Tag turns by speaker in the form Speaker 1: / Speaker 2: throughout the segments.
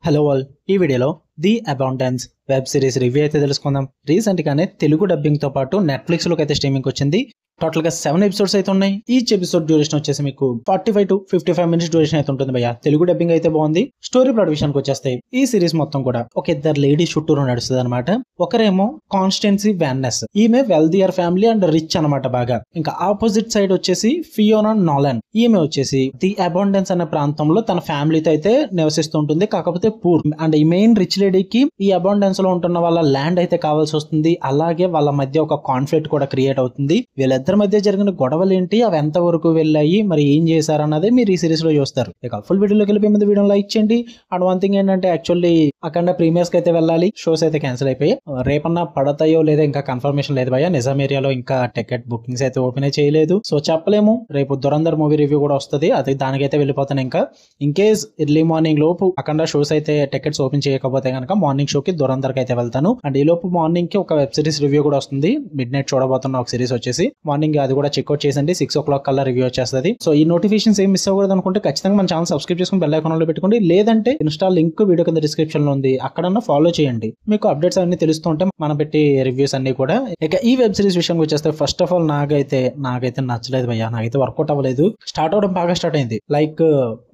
Speaker 1: Hello all, ఈ వీడియోలో the abundance web series review అయితే తెలుసుకుందాం. రీసెంట్ గానే తెలుగు డబ్బింగ్ తో పాటు నెట్ఫ్లిక్స్ లోకి అయితే స్ట్రీమింగ్ వచ్చింది. టోటల్ గా 7 ఎపిసోడ్స్ అయితే ఉన్నాయి. ఈచ్ ఎపిసోడ్ డ్యూరేషన్ వచ్చేసి మీకు 45 to 55 మినిట్స్ డ్యూరేషన్ అయితే ఉంటుంది భయ్య. తెలుగు డబ్బింగ్ అయితే బాగుంది. స్టోరీ ప్లాట్ విషయానికి వచ్చేస్తాయి. ఈ సిరీస్ మొత్తం కూడా ఒక ఇద్దరు లేడీస్ చుట్టూరు నడుస్తుంది అనమాట. ఒకరేమో కాన్స్టెన్సీ వ్యాన్నెస్, ఈమె వెల్దియర్ ఫ్యామిలీ అండ్ రిచ్ అనమాట బాగా. ఇంకా ఆపోజిట్ సైడ్ వచ్చేసి ఫియోనా నాలన్, ఈమె వచ్చేసి ది అబౌండెన్స్ అనే ప్రాంతంలో తన ఫ్యామిలీతో అయితే నివసిస్తూ ఉంటుంది. కాకపోతే పూర్ అండ్ ఈ మెయిన్ రిచ్ లేడీకి ఈ అబౌండెన్స్ లో ఉంటున్న వాళ్ళ ల్యాండ్ అయితే కావాల్సి వస్తుంది. అలాగే వాళ్ళ మధ్య ఒక కాన్ఫ్లిక్ట్ కూడా క్రియేట్ అవుతుంది. వీళ్ళిద్దరి మధ్య జరిగిన గొడవలు ఏంటి, అవి ఎంత వరకు వెళ్ళాయి, మరి ఏం చేశారు అన్నదే మీరు ఈ సిరీస్ లో చూస్తారు. ఇక ఫుల్ వీడియోలోకి వెళ్ళిపోయే ముందు వీడియో లైక్ చేయండి. అండ్ వన్ థింగ్ ఏంటంటే యాక్చువల్లీ అక్కడ ప్రీమియర్స్ కి అయితే వెళ్ళాలి, షోస్ అయితే క్యాన్సిల్ అయిపోయి రేపన్నా పడతాయో లేదా ఇంకా కన్ఫర్మేషన్ లేదు భయ్య. నిజాం ఏరియాలో ఇంకా టికెట్ బుకింగ్స్ అయితే ఓపెన్ చేయలేదు, సో చెప్పలేము. రేపు దురంధర్ మూవీ రివ్యూ కూడా వస్తుంది, అది దానికైతే వెళ్ళిపోతాను. ఇంకా ఇన్ కేస్ ఎర్లీ మార్నింగ్ లోపు అక్కడ షోస్ అయితే టికెట్స్ ఓపెన్ చేయకపోతే కనుక మార్నింగ్ షోకి దురంధర్ కి అయితే వెళ్తాను. అండ్ ఈ లోపు మార్నింగ్ కి ఒక వెబ్ సిరీస్ రివ్యూ కూడా వస్తుంది. మిడ్ నైట్ చూడబోతున్న ఒక సిరీస్ వచ్చేసి మార్నింగ్ అది కూడా చెక్అౌట్ చేసండి. 6 o'clock కల్లా రివ్యూ వచ్చేస్తుంది. సో ఈ నోటిఫికేషన్స్ ఏం మిస్ అవ్వకూడదు అనుకుంటే ఖచ్చితంగా మన ఛానల్ సబ్స్క్రైబ్ చేసుకుని బెల్ ఐకాన్ లో పెట్టుకోండి. లేదంటే ఇన్స్టా లింక్ వీడియో కింద డిస్క్రిప్షన్ లో ఉంది, అక్కడన్నా ఫాలో చేయండి. మీకు అప్డేట్స్ అన్ని తెలుస్తూ ఉంటాయి మనం పెట్టి రివ్యూస్ అన్ని కూడా. ఇక ఈ వెబ్ సిరీస్ విషయానికి వచ్చేస్తే ఫస్ట్ ఆఫ్ ఆల్ నాకైతే నచ్చలేదు భయ్య. నాకైతే వర్కౌట్ అవ్వలేదు. స్టార్ట్ అవడం బాగా స్టార్ట్ అయింది. లైక్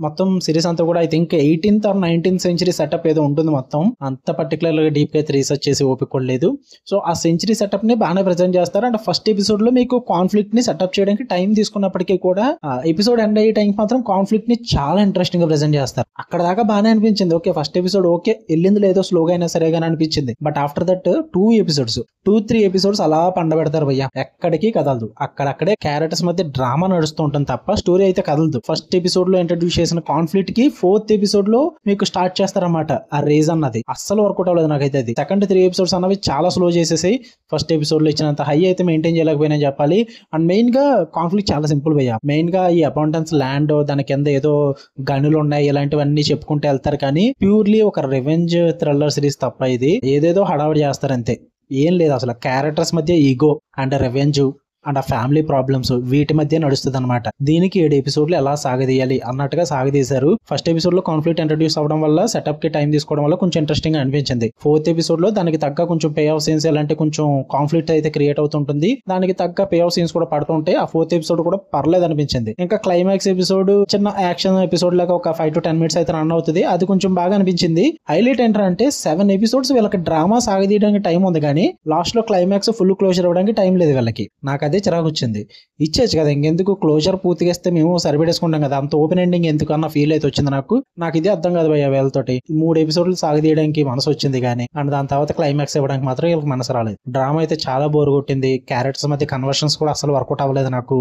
Speaker 1: మొత్తం సిరీస్ అంతా కూడా I think 18th or 19th century setup ఏదో ఉంటుంది. మొత్తం అంత పర్టికులర్ గా డీప్ గా అయితే రీసెర్చ్ చేసి ఓపికలేదు. సో ఆ సెంచరీ సెటప్ ని బాగానే ప్రెజెంట్ చేస్తారు. అండ్ ఫస్ట్ ఎపిసోడ్ లో మీకు కాన్ఫ్లిక్ట్ ని సెటప్ చేయడానికి టైం తీసుకున్నప్పటికీ కూడా ఎపిసోడ్ ఎండ్ అయ్యే టైం మాత్రం కాన్ఫ్లిక్ట్ ని చాలా ఇంట్రెస్టింగ్ గా ప్రెజెంట్ చేస్తారు. అక్కడ దాకా బాగానే అనిపించింది. ఓకే ఫస్ట్ ఎపిసోడ్ ఓకే వెళ్ళింది, లేదో స్లోగా అయినా సరేగానే అనిపించింది. బట్ ఆఫ్టర్ దట్ 2-3 ఎపిసోడ్స్ అలా పండబెడతారు భయ్య. ఎక్కడికి కదలదు. అక్కడక్కడే క్యారెక్టర్స్ మధ్య డ్రామా నడుస్తూ ఉంటుంది తప్ప స్టోరీ అయితే కదలదు. ఫస్ట్ ఎపిసోడ్ లో ఇంట్రడ్యూస్ చేసిన కాన్ఫ్లిక్ట్ కి 4th ఎపిసోడ్ లో మీకు స్టార్ట్ చేస్తారన్నమాట. ఆ రీజన్ అది అస్సలు వర్కౌట్ అవ్వలేదు నాకైతే. అది సెకండ్ 3 ఎపిసోడ్స్ అన్నవి చాలా స్లో చేసేసి ఫస్ట్ ఎపిసోడ్ లో ఇచ్చినంత హై అయితే మెయింటైన్ చేయలేకపోయినా చెప్పాలి. అండ్ మెయిన్ గా కాన్ఫ్లిక్ట్ చాలా సింపుల్ భయ్య. మెయిన్ గా ఈ అబౌండెన్స్ ల్యాండ్, దాని కింద ఏదో గనులు ఉన్నాయి, ఇలాంటివన్నీ చెప్పుకుంటూ వెళ్తారు. కానీ ప్యూర్లీ ఒక రివెంజ్ థ్రిల్లర్ సిరీస్ తప్ప ఇది ఏదేదో హడావుడి చేస్తారు అంతే. ఏం లేదు అసలు. క్యారెక్టర్స్ మధ్య ఈగో అండ్ రివెంజ్ అండ్ ఆ ఫ్యామిలీ ప్రాబ్లమ్స్ వీటి మధ్య నడుస్తుంది అనమాట. దీనికి 7 ఎపిసోడ్లు ఎలా సాగదీయాలి అన్నట్టుగా సాగదీశారు. ఫస్ట్ ఎపిసోడ్ లో కాన్ఫ్లిక్ట్ ఇంట్రడ్యూస్ అవడం వల్ల సెటప్ కి టైం తీసుకోవడం వల్ల కొంచెం ఇంట్రెస్టింగ్ అనిపించింది. 4th ఎపిసోడ్ లో దానికి తగ్గ కొంచెం పే ఆఫ్ సీన్స్ అలాంటి కొంచెం కాన్ఫ్లిక్ట్ అయితే క్రియేట్ అవుతుంటుంది. దానికి తగ్గ పే ఆఫ్ సీన్స్ కూడా పడుతుంటాయి. ఆ 4th ఎపిసోడ్ కూడా పర్లేదు అనిపించింది. ఇంకా క్లైమాక్స్ ఎపిసోడ్ చిన్న యాక్షన్ ఎపిసోడ్ లాగా ఒక 5 to 10 minutes అయితే రన్ అవుతుంది. అది కొంచెం బాగా అనిపించింది. హైలైట్ ఏంటంటే 7 ఎపిసోడ్స్ వీళ్ళకి డ్రామా సాగదీయడానికి టైం ఉంది, కానీ లాస్ట్ లో క్లైమాక్స్ ఫుల్ క్లోజర్ అవ్వడానికి టైం లేదు వీళ్ళకి. నాకు అదే చిరాకు వచ్చింది. ఇచ్చేచ్చు కదా, ఇంకెందుకు క్లోజర్ పూర్తిగా ఇస్తే మేము సరిపెట్టేసుకుంటాం కదా, అంత ఓపెన్ ఎండింగ్ ఎందుకు అన్న ఫీల్ అయితే వచ్చింది నాకు ఇది అర్థం కాదు భయ్య. వీళ్ళతోటి 3 ఎపిసోడ్లు సాగదీయడానికి మనసు వచ్చింది, కానీ అండ్ దాని తర్వాత క్లైమాక్స్ ఇవ్వడానికి మాత్రం వీళ్ళకి మనసు రాలేదు. డ్రామా అయితే చాలా బోర్ కొట్టింది. క్యారెక్టర్స్ మధ్య కన్వర్షన్స్ కూడా అసలు వర్కౌట్ అవ్వలేదు నాకు.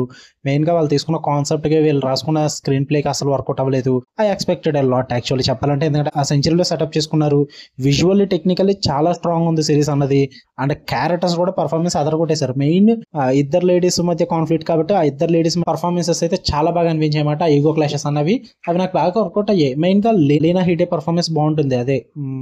Speaker 1: మెయిన్ గా వాళ్ళు తీసుకున్న కాన్సెప్ట్ కి వీళ్ళు రాసుకున్న స్క్రీన్ ప్లేకి అసలు వర్కౌట్ అవ్వలేదు. I expected a lot actually చెప్పాలంటే. ఎందుకంటే ఆ సెంచరీలో సెటప్ చేసుకున్నారు. విజువల్లీ టెక్నికల్లీ చాలా స్ట్రాంగ్ ఉంది సిరీస్ అన్నది. అండ్ క్యారెక్టర్స్ కూడా పర్ఫార్మెన్స్ అదరగొట్టేశారు. మెయిన్ ఇద్దరు లేడీస్ మధ్య కాన్ఫ్లిక్ట్ కాబట్టి ఆ ఇద్దరు లేడీస్ పర్ఫార్మెన్సెస్ అయితే చాలా బాగా అనిపించాయన్నమాట. ఈగో క్లాషెస్ అన్నవి అవి నాకు బాగా వర్కౌట్ అయ్యాయి. మెయిన్ గా లీనా హీడే పర్ఫార్మెన్స్ బాగుంటుంది. అదే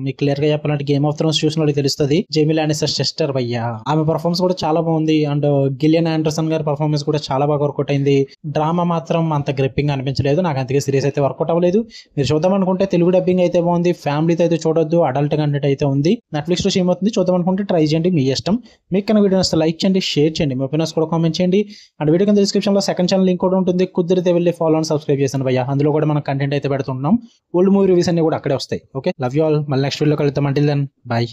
Speaker 1: మీకు క్లియర్ గా చెప్పాలంటే గేమ్ ఆఫ్ థ్రోన్స్ చూసిన వాళ్ళకి తెలుస్తుంది. జేమీ లానిస్టర్ సిస్టర్ భయ్య, ఆమె పర్ఫార్మెన్స్ కూడా చాలా బాగుంది. అండ్ గిలియన్ ఆండర్సన్ గారి పర్ఫార్మెన్స్ కూడా చాలా బాగా వర్కౌట్ అయింది. డ్రామా మాత్రం అంత గ్రిప్పింగ్ అనిపించలేదు నాకు. అంతగా సిరీస్ అయితే వర్కౌట్ అవ్వలేదు. మీరు చూద్దాం అనుకుంటే తెలుగు డబ్బింగ్ అయితే బాగుంది. ఫ్యామిలీతో అయితే చూడొద్దు, అడల్ట్ కంటెంట్ అయితే ఉంది. నెట్ఫ్లిక్స్ లో స్ట్రీమ్ అవుతుంది, చూద్దాం అనుకుంటే ట్రై చేయండి, మీ ఇష్టం. మీకు కన్నా వీడియో వస్తే లైక్ చేయండి, షేర్ చేయండి, మీ ఒపీనియన్స్ కూడా కామెంట్ చేయండి. అండ్ వీడియో కింద డిస్క్రిప్షన్ లో సెకండ్ ఛానల్ లింక్ కూడా ఉంటుంది, కుదిరితే వెళ్ళి ఫాలో అండ్ సబ్స్క్రైబ్ చేశాను భయ్య. అందులో కూడా మనం కంటెంట్ అయితే పెడుతున్నాం. ఓల్డ్ మూవీ రివ్యూస్ అన్ని కూడా అక్కడే వస్తాయి. Okay, love you all. మళ్ళీ నెక్స్ట్ వీడియో కలుద్దాం. Until then by.